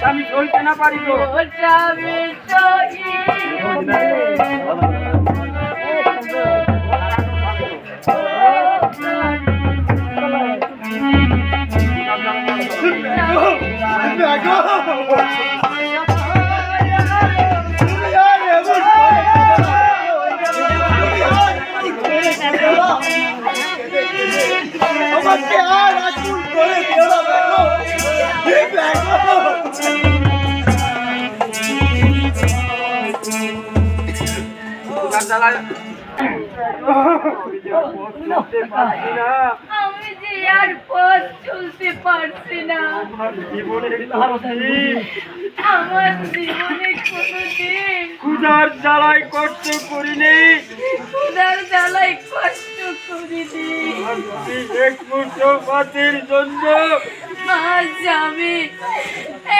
আমি চলতে না পারি তো আমাকে আর আকুল করে দিও না দেখো আমি যে আর পথ চলতে পারছি না। আমার জীবনে কোনোদিন ক্ষুধার জ্বালায় কষ্ট করিনি, ক্ষুধার জ্বালায় কষ্ট করিনি। এক মুঠো ভাতের জন্য আজ আমি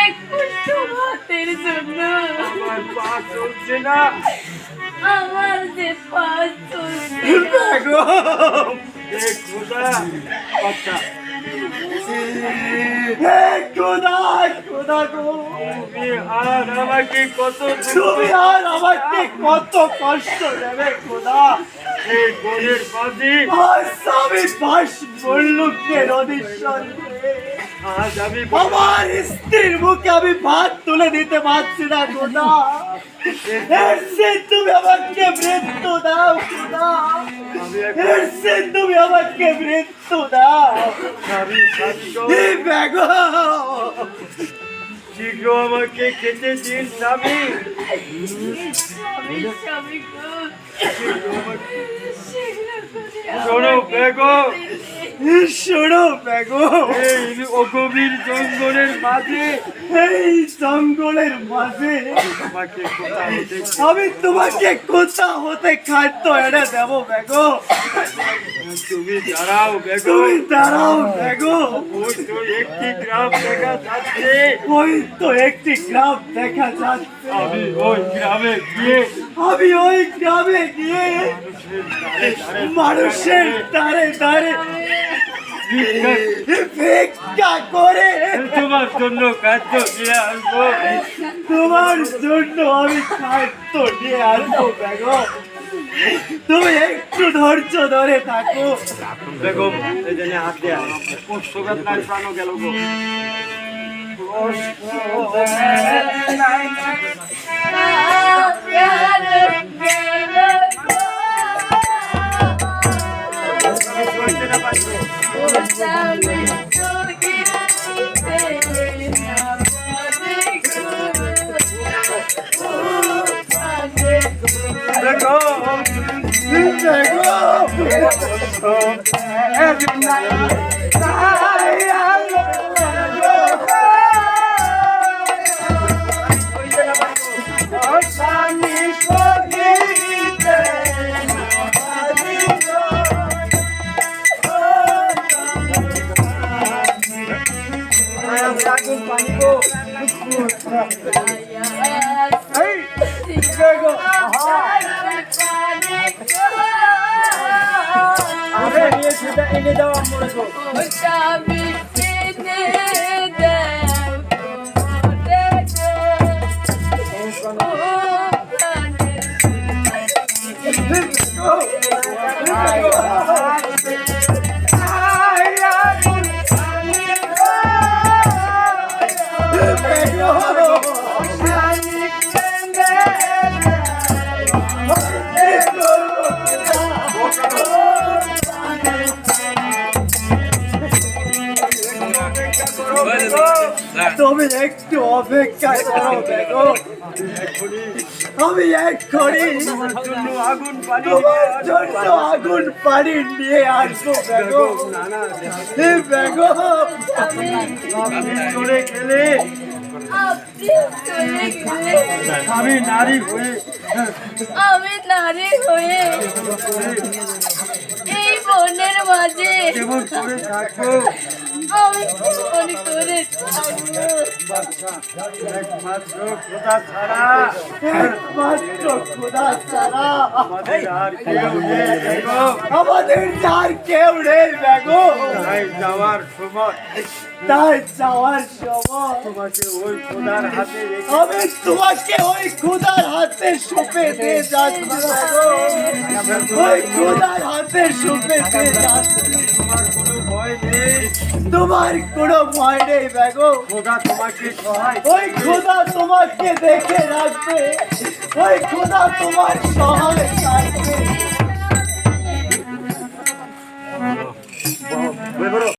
এক মুঠো ভাতের জন্য আমার পা চলছে না। আমার যে পা চলছে না। ক্ষুধা বাচ্চা তুমি আর আমাকে কত কষ্ট দেবে খোদা। এই বনের বাজি আমি বাস বললুকে নদীশ্বর আজ আমি আমার স্ত্রীর মুখে আমি ভাত তুলে দিতে পারছি না খোদা। তুমি আমাকে মৃত্যু দাও খোদা, তুমি আমাকে মৃত্যু দাও। শীঘ্র আমাকে খেতে দিন স্বামী। শোনো বেগম, শোনো বেগম, এই অগভীর জঙ্গলের মাঝে, এই জঙ্গলের মাঝে তোমাকে কোথা হতে আমি তোমাকে কোথা হতে খাদ্য এনে দেবো বেগম। তুমি দাঁড়াও বেগম, তুমি দাঁড়াও বেগম। ওই তো একটি গ্রাম দেখা যাচ্ছে, ওই তো একটি গ্রাম দেখা যাচ্ছে। আমি ওই গ্রামে গিয়ে মানুষের দাঁড়ে দাঁড়ে ভিক্ষা করে তোমার জন্য খাদ্য নিয়ে আসবো। তোমার জন্য আমি খাদ্য নিয়ে আসবো বেগম। তুমি একটু ধৈর্য ধরে থাকো বেগম। এই জন্য হাত দেয়া পোষ্যঘাত নাই, প্রাণও গেল গো। এনে দাও আমরা তুমি একটু অপেক্ষা করো বেগম। আমি এক্ষুনি তোমার জন্য আগুন পানি নিয়ে আসবো বেগম। বেগম আপনি চলে গেলে আপনি চলে গেলে আমি নারী হয়ে আমি নারী হয়ে এই বনের মাঝে কেমন করে থাকবো? আমি কেমন করে থাকবো? একমাত্র খোদা ছাড়া একমাত্র খোদা ছাড়া আমাদের আর কেউ নেই দেখো। আমাদের আর কেউ নেই দেখো। তাই যাওয়ার সময় তাই যাওয়ার সময় তোমাকে ওই খোদার হাতে রেখে আমি তোমাকে ওই খোদার হাতে সঁপে দিয়ে যাচ্ছি দেখো। ওই খোদার হাতে সঁপে দিয়ে যাচ্ছি। তোমার কোনো ভয় নেই। তোমার কোনো ভয় নেই দেখো। খোদা তোমাকে সহায় ওই খোদা তোমাকে দেখে রাখবে। ওই খোদা তোমার সহায়